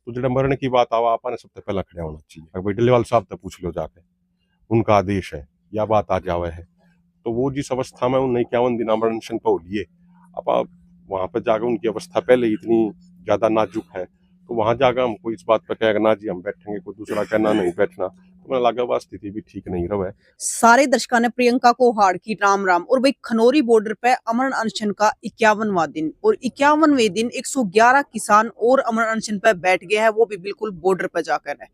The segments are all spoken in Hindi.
तो जो मरण की बात आवा आपने सबसे पहला खड़ा होना चाहिए। भाई डल्लेवाल साहब तक पूछ लो जाके, उनका आदेश है या बात आ जावे है, तो वो जिस अवस्था में उन 51 दिन आमरण अनशन पर लिए, अब आप वहां पर जाकर उनकी अवस्था पहले ही इतनी ज्यादा नाजुक है, तो वहां जाकर हमको इस बात पर कहेगा ना जी हम बैठेंगे, कोई दूसरा कहना नहीं बैठना, तो मुझे लगा वह स्थिति भी ठीक नहीं रहे। सारे दर्शकों ने प्रियंका को हार की राम राम। और भाई खनौरी बॉर्डर पे अमरण अनशन का 51वां दिन, और 51वें दिन 111 किसान और अमरण अनशन पे बैठ गए हैं, वो भी बिल्कुल बॉर्डर पे जाकर है।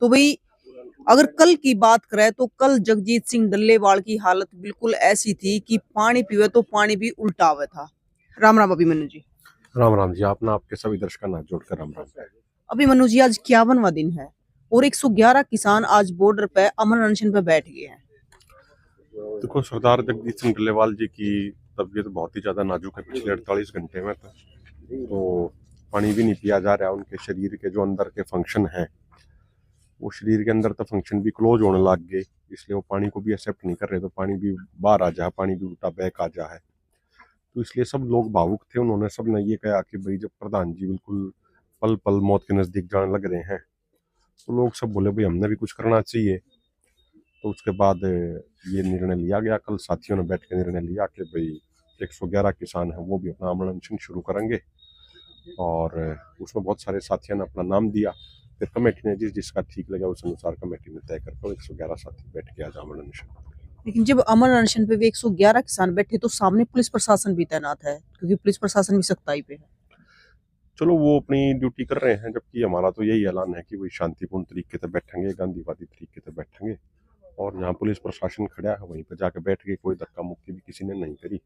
तो भाई अगर कल की बात करें तो कल जगजीत सिंह डल्लेवाल की हालत बिल्कुल ऐसी थी कि पानी पीवे तो पानी भी उल्टा हुआ था। राम राम अभिमन्यु जी। राम राम जी, आपने आपके सभी दर्शकों नाथ जोड़कर राम राम। अभिमन्यु जी आज 51वां दिन है और 111 किसान आज बॉर्डर पे अमरण अनशन पे बैठ गए हैं। देखो, सरदार जगजीत सिंह डल्लेवाल जी की तबीयत बहुत ही ज़्यादा नाजुक है पिछले 48 घंटे में, तो पानी भी नहीं पिया जा रहा। उनके शरीर के जो अंदर के फंक्शन हैं, वो शरीर के अंदर तो फंक्शन भी क्लोज होने लग गए, इसलिए वो पानी को भी एक्सेप्ट नहीं कर रहे, तो पानी भी बाहर आ जा, पानी भी उल्टा बैक आ जा है। तो इसलिए सब लोग भावुक थे, उन्होंने सब ने ये कहा कि भाई जब प्रधान जी बिल्कुल पल पल मौत के नज़दीक जाने लग रहे हैं, तो लोग सब बोले भाई हमने भी कुछ करना चाहिए। तो उसके बाद ये निर्णय लिया गया, कल साथियों ने बैठ के निर्णय लिया कि भाई 111 किसान हैं वो भी अपना आमरण अनशन शुरू करेंगे, और उसमें बहुत सारे साथियों ने अपना नाम दिया। फिर कमेटी ने जिसका ठीक लगा उस अनुसार कमेटी ने तय करके 111 साथी बैठ के आज आमरण अनशन। लेकिन जब अमरण अनशन पे भी 111 किसान बैठे तो सामने पुलिस प्रशासन भी तैनात है, क्योंकि पुलिस प्रशासन भी सख्ताई पे है। चलो वो अपनी ड्यूटी कर रहे हैं, जबकि हमारा तो यही ऐलान है कि वही शांतिपूर्ण तरीके से बैठेंगे, गांधीवादी तरीके से बैठेंगे, और जहाँ पुलिस प्रशासन खड़ा है वहीं पर जाकर बैठ के कोई धक्का मुक्की भी किसी ने नहीं करी।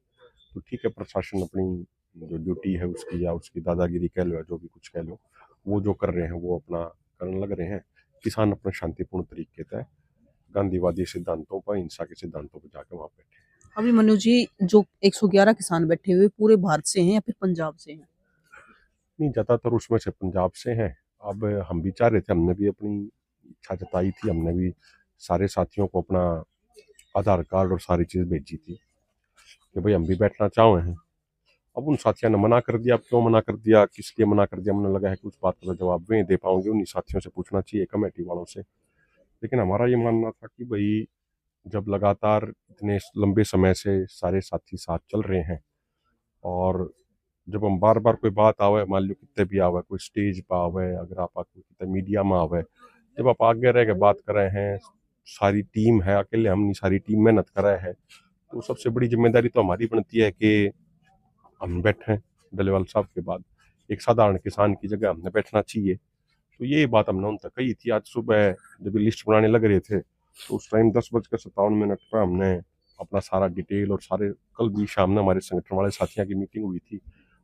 तो ठीक है, प्रशासन अपनी जो ड्यूटी है उसकी या उसकी दादागिरी कह लो या जो भी कुछ कह लो, वो जो कर रहे हैं वो अपना करने लग रहे हैं। किसान अपने शांतिपूर्ण तरीके से गांधीवादी सिद्धांतों पर, हिंसा के सिद्धांतों पर जाकर वहाँ बैठे। अभिमन्यु जी, जो 111 किसान बैठे हुए पूरे भारत से हैं या फिर पंजाब से हैं? नहीं, ज़्यादातर उसमें से पंजाब से हैं। अब हम भी चाह रहे थे, हमने भी अपनी इच्छा जताई थी, हमने भी सारे साथियों को अपना आधार कार्ड और सारी चीज़ भेजी थी कि भाई हम भी बैठना चाहे हैं। अब उन साथियों ने मना कर दिया। अब क्यों मना कर दिया, किस लिए मना कर दिया, मुझे लगा है कि उस बात का जवाब वे दे पाओगे, उन्हीं साथियों से पूछना चाहिए, कमेटी वालों से। लेकिन हमारा ये मानना था कि भाई जब लगातार इतने लंबे समय से सारे साथी साथ चल रहे हैं, और जब हम बार बार कोई बात आवे, मान लो कितने भी आवे, कोई स्टेज पर आवे, अगर आप कितने मीडिया में आवे, जब आप आगे रह के बात कर रहे हैं, सारी टीम है, अकेले हम नहीं, सारी टीम मेहनत कर रहे हैं, तो सबसे बड़ी जिम्मेदारी तो हमारी बनती है कि हम बैठे। डलेवाल साहब के बाद एक साधारण किसान की जगह हमने बैठना चाहिए। तो ये बात हमने उन तक कही थी। आज सुबह जब लिस्ट बनाने लग रहे थे, तो उस टाइम 10:57 पर हमने अपना सारा डिटेल और सारे, कल भी शाम में हमारे संगठन वाले साथियों की मीटिंग हुई थी,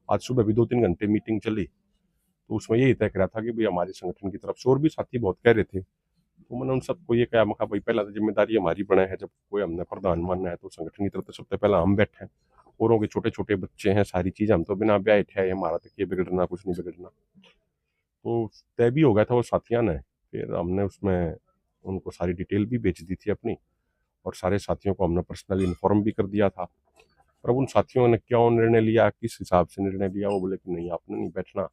आज सुबह भी 2-3 घंटे मीटिंग चली, तो उसमें यही तय करा था कि भाई हमारे संगठन की तरफ से, और भी साथी बहुत कह रहे थे, तो मैंने उन सबको ये कहा, मैं भाई पहला तो जिम्मेदारी हमारी बना है, जब कोई हमने प्रधान मानना है तो संगठन की तरफ से सबसे पहला हम बैठे। औरों के छोटे छोटे बच्चे हैं, सारी चीज़ हम तो बिना बैठे है, हमारा तक ये बिगड़ना कुछ नहीं बिगड़ना। तो तय भी हो गया था वो साथियों ने। फिर हमने उसमें उनको सारी डिटेल भी बेच दी थी अपनी, और सारे साथियों को हमने पर्सनली इन्फॉर्म भी कर दिया था। पर अब उन साथियों ने क्यों निर्णय लिया, किस हिसाब से निर्णय लिया, वो बोले कि नहीं आपने नहीं बैठना।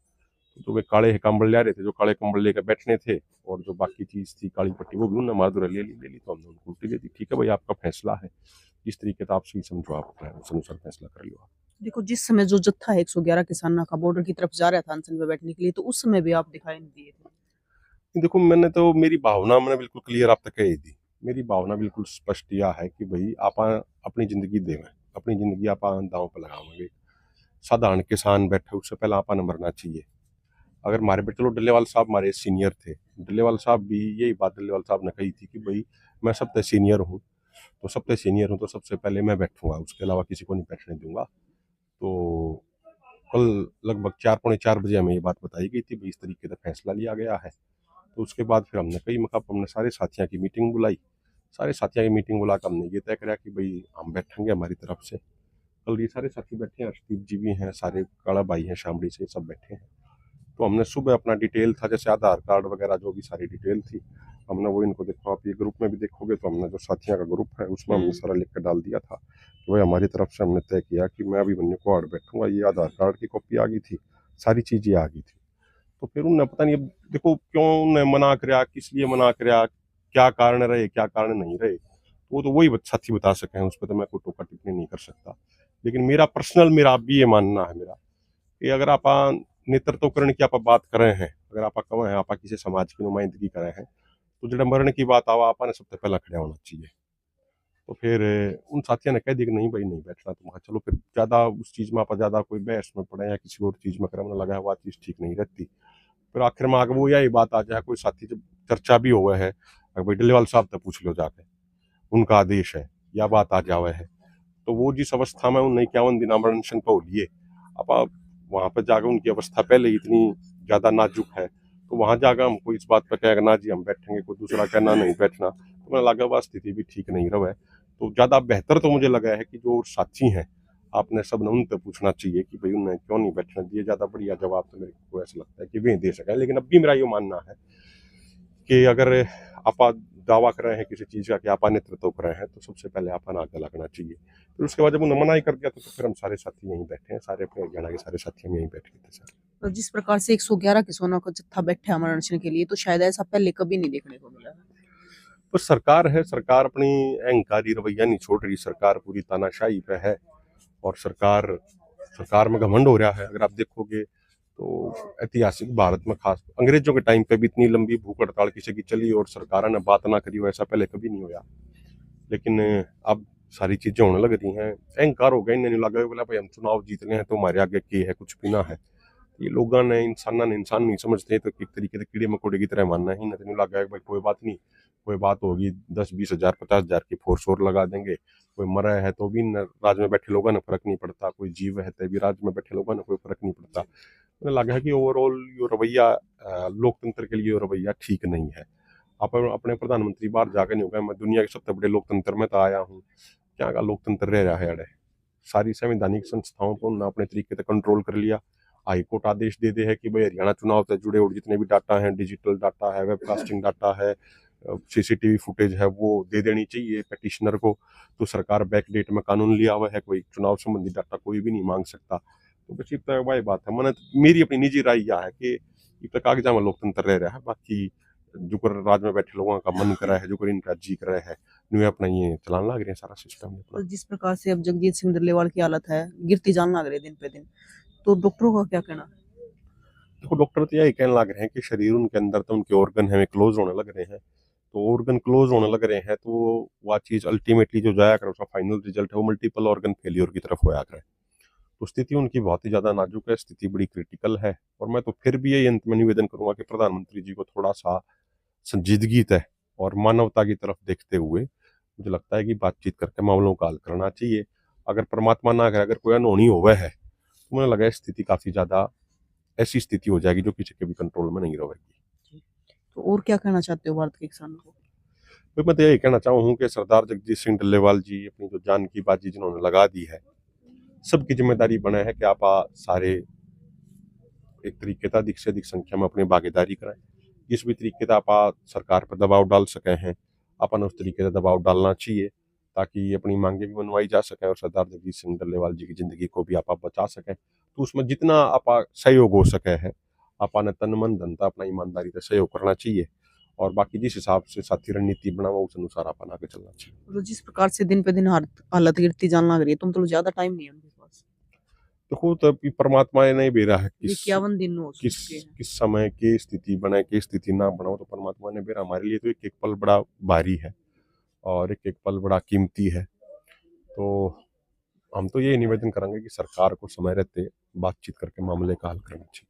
तो वे काले कंबल ले रहे थे, जो काले कंबल लेकर बैठने थे, और जो बाकी चीज़ थी काली पट्टी, वो भी उन्होंने माधुर ले ली, तो हमने उनको उल्टी दे दी। ठीक है भाई, आपका फैसला है, जिस तरीके से आप सही समझो, आप अपना उस अनुसार फैसला कर लो। देखो, जिस समय जो जत्था है 111 किसानों का बॉर्डर की तरफ जा रहा था अनशन पे बैठने के लिए, तो उस समय भी आप दिखाई नहीं दिए थे। देखो, मैंने तो, मेरी भावना मैंने बिल्कुल क्लियर आप तक कही दी। मेरी भावना बिल्कुल स्पष्ट यह है कि भाई आप अपनी जिंदगी देवें, अपनी जिंदगी आप दांव पर लगाओगे। साधारण किसान बैठे, उससे पहले आप मरना चाहिए। अगर हमारे पे, चलो डल्लेवाल साहब हमारे सीनियर थे, डल्लेवाल साहब भी यही बात डल्लेवाल साहब ने कही थी कि भाई मैं सबसे सीनियर हूँ, तो सबसे सीनियर हूँ तो सबसे पहले मैं बैठूंगा, उसके अलावा किसी को नहीं बैठने दूंगा। तो कल लगभग 4-4:45 हमें ये बात बताई गई थी, भाई इस तरीके से फैसला लिया गया है। तो उसके बाद फिर हमने कई मकाम हमने सारे साथियों की मीटिंग बुलाई। सारे साथियों की मीटिंग बुलाकर हमने ये तय करा कि भाई हम बैठेंगे हमारी तरफ से। कल ये सारे साथी बैठे हैं, अर्शदीप जी भी हैं, सारे काला भाई हैं शामड़ी से, सब बैठे हैं। तो हमने सुबह अपना डिटेल था, जैसे आधार कार्ड वगैरह जो भी सारी डिटेल थी, हमने वो इनको देखो, आप ये ग्रुप में भी देखोगे तो हमने जो साथियों का ग्रुप है उसमें हमने सारा लिख कर डाल दिया था कि भाई हमारी तरफ से हमने तय किया कि मैं अभिमन्यु को आड़ बैठूंगा। ये आधार कार्ड की कॉपी आ गई थी, सारी चीज़ें आ गई थी। तो फिर उन्हें पता नहीं, अब देखो क्यों उन्हें मना कराया, किस लिए मना कराया, क्या कारण रहे, क्या कारण नहीं रहे, वो तो वही साथी बता सके हैं, उस पर तो मैं कोई टोका टिप्पणी नहीं कर सकता। लेकिन मेरा पर्सनल, मेरा भी ये मानना है मेरा कि अगर आप नेतृत्वकरण की आप बात कर रहे हैं, अगर आप कहें हैं आप किसी समाज की नुमाइंदगी कर रहे हैं, तो जो मरण की बात आवा आपने सबसे पहला खड़ा होना चाहिए। तो फिर उन साथियों ने कह दिया कि नहीं भाई नहीं बैठना। तो चलो फिर ज़्यादा उस चीज़ में आप ज़्यादा कोई बहस में पड़े या किसी और चीज़ में करने लगा है, वो चीज़ ठीक नहीं रहती। फिर आखिर में आगे वो यही बात आ जाए, कोई साथी जब चर्चा भी हुआ है, अगर भाई डल्लेवाल साहब तक पूछ लो जाके, उनका आदेश है या बात आ जावे है, तो वो जिस अवस्था में उन 51 दिन अनशन पर हो लिए, अब आप वहाँ पर जाकर उनकी अवस्था पहले ही इतनी ज़्यादा नाजुक है, तो वहाँ जाकर हमको इस बात पर कहेगा ना जी हम बैठेंगे, कोई दूसरा कहना नहीं बैठना, तो मुझे लगा वह स्थिति भी ठीक नहीं रहा है। तो ज़्यादा बेहतर तो मुझे लगा है कि जो साथी हैं, आपने सब ने उनसे पूछना चाहिए कि भाई उन्हें क्यों नहीं बैठना दिए। ज़्यादा बढ़िया जवाब तो मेरे को ऐसा लगता है कि वे दे सकें। लेकिन अब भी मेरा ये मानना है कि अगर आप दावा कर रहे हैं किसी चीज़ का कि आप नेतृत्व कर रहे हैं, तो सबसे पहले आप आगे लगना चाहिए। फिर उसके बाद जब उन्होंने मना ही कर दिया, तो फिर हम सारे साथी यहीं बैठे हैं, सारे अपने हरियाणा के सारे साथी हम यहीं बैठ गए थे सर। तो जिस प्रकार से 111 किसानों का जत्था बैठा है अमर अनशन के लिए, तो शायद ऐसा पहले कभी नहीं देखने को मिला है। पर सरकार है, सरकार अपनी अहंकारी रवैया नहीं छोड़ रही, सरकार पूरी तानाशाही पे है और सरकार में घमंड हो रहा है। अगर आप देखोगे तो ऐतिहासिक भारत में, खास अंग्रेजों के टाइम पे भी इतनी लंबी भूख हड़ताल किसी की चली और सरकार ने बात ना करी हो, ऐसा पहले कभी नहीं हुआ। लेकिन अब सारी चीजें होने लग रही हैं, अहंकार हो गया, इन्हें लगा बोला भाई हम चुनाव जीत रहे हैं तो हमारे आगे की है कुछ भी ना है। ये लोगों ने इंसान नहीं समझते, तो एक तरीके से कीड़े मकोड़े की तरह मानना ही नहीं लगा भाई कोई बात नहीं, कोई बात होगी 10-20 हज़ार 50 हज़ार की फोर्स और लगा देंगे, कोई मरा है तो भी राज में बैठे लोगों ने फर्क नहीं पड़ता, कोई जीव है तो भी राज में बैठे लोगों ने कोई फर्क नहीं पड़ता। मुझे लगा है कि ओवरऑल ये रवैया लोकतंत्र के लिए ये रवैया ठीक नहीं है। आप अपने प्रधानमंत्री बाहर जाकर नहीं होगा, मैं दुनिया के सबसे बड़े लोकतंत्र में तो आया हूँ, क्या का लोकतंत्र रह रहा है अड़े। सारी संवैधानिक संस्थाओं को उन्होंने अपने तरीके से कंट्रोल कर लिया। हाईकोर्ट आदेश दे दे है कि भाई हरियाणा चुनाव से जुड़े और जितने भी डाटा हैं, डिजिटल डाटा है, वेबकास्टिंग डाटा है, सीसीटीवी फुटेज है, वो दे देनी चाहिए पेटिशनर को। तो सरकार बैकडेट में कानून लिया हुआ है, कोई चुनाव संबंधी डाटा कोई भी नहीं मांग सकता। तो बस इतना वही बात है। मैंने मेरी अपनी निजी राय यह है कि इतना कागजा में लोकतंत्र रह रहा है, बाकी जो कर राज में बैठे लोगों का मन कर रहा है, जो कर इनका जी कर रहा है, न्यू अपना ये चलान लग रहे हैं सारा सिस्टम। और जिस प्रकार से अब जगजीत सिंह डल्लेवाल की हालत है, गिरती जान लग रही है दिन पे दिन, तो डॉक्टरों का क्या कहना? देखो डॉक्टर तो यही कहने लग रहे हैं कि शरीर उनके अंदर तो उनके ऑर्गन है क्लोज होने लग रहे हैं, तो ऑर्गन क्लोज होने लग रहे हैं तो वह चीज़ अल्टीमेटली जो जाया कर उसका फाइनल रिजल्ट है वो मल्टीपल ऑर्गन फेलियर की तरफ होया करे। तो स्थिति उनकी बहुत ही ज़्यादा नाजुक है, स्थिति बड़ी क्रिटिकल है। और मैं तो फिर भी यही अंत में निवेदन करूंगा कि प्रधानमंत्री जी को थोड़ा सा संजीदगी तय और मानवता की तरफ देखते हुए मुझे लगता है कि बातचीत करके मामलों का हल करना चाहिए। अगर परमात्मा ना करे, अगर कोई अनहोनी हुआ है, तो मुझे लगा स्थिति काफ़ी ज़्यादा ऐसी स्थिति हो जाएगी जो किसी के भी कंट्रोल में नहीं रहेगी। तो और क्या कहना चाहते हो भारत के किसानों को? तो मैं तो यही कहना चाहूँ कि सरदार जगजीत सिंह डल्लेवाल जी अपनी जो जान की बाजी जिन्होंने लगा दी है, सबकी जिम्मेदारी बना है कि आप सारे एक तरीके से अधिक संख्या में अपनी भागीदारी करें। जिस भी तरीके से आप सरकार पर दबाव डाल सके हैं, अपन उस तरीके से दबाव डालना चाहिए ताकि अपनी मांगे भी मनवाई जा सकें और सरदार जगजीत सिंह डल्लेवाल जी की जिंदगी को भी आप बचा सकें। तो उसमें जितना आप सहयोग हो सके है, आपने तन मन धन अपना ईमानदारी से सहयोग करना चाहिए और बाकी जिस हिसाब से साथी रणनीति बनावा उस अनुसार अपन आगे चलना चाहिए। तो जिस प्रकार से दिन पे दिन हालत गिरती जान लग रही है, तुम तो ज्यादा टाइम नहीं है उनके पास। देखो तो परमात्मा ने नहीं बेरा है किस 51 दिन हो किस चुके हैं। किस समय की स्थिति बने की स्थिति ना बनाओ, तो परमात्मा ने बेरा हमारे लिए तो एक एक पल बड़ा भारी है और एक एक पल बड़ा कीमती है। तो हम तो ये निवेदन करेंगे कि सरकार को समय रहते बातचीत करके मामले का हल करना चाहिए।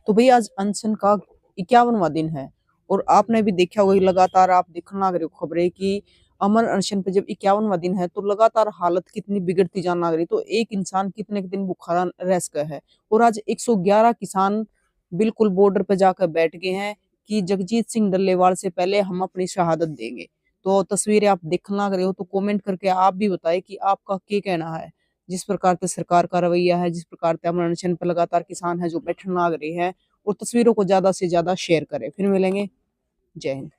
तो भाई आज अनशन का 51वां दिन है और आपने भी देखा होगा लगातार आप देखने लग रहे हो खबरें कि अमर अनशन पे जब 51वां दिन है तो लगातार हालत कितनी बिगड़ती जान लग रही। तो एक इंसान कितने दिन भूखा रह सका है और आज 111 किसान बिल्कुल बॉर्डर पे जाकर बैठ गए हैं कि जगजीत सिंह डल्लेवाल से पहले हम अपनी शहादत देंगे। तो तस्वीरें आप देखने लग रहे हो तो कमेंट करके आप भी बताएं कि आपका क्या कहना है। जिस प्रकार से सरकार का रवैया है, जिस प्रकार से अमर अनशन पर लगातार किसान है जो बैठने लग रहे हैं, और तस्वीरों को ज्यादा से ज्यादा शेयर करें। फिर मिलेंगे। जय हिंद।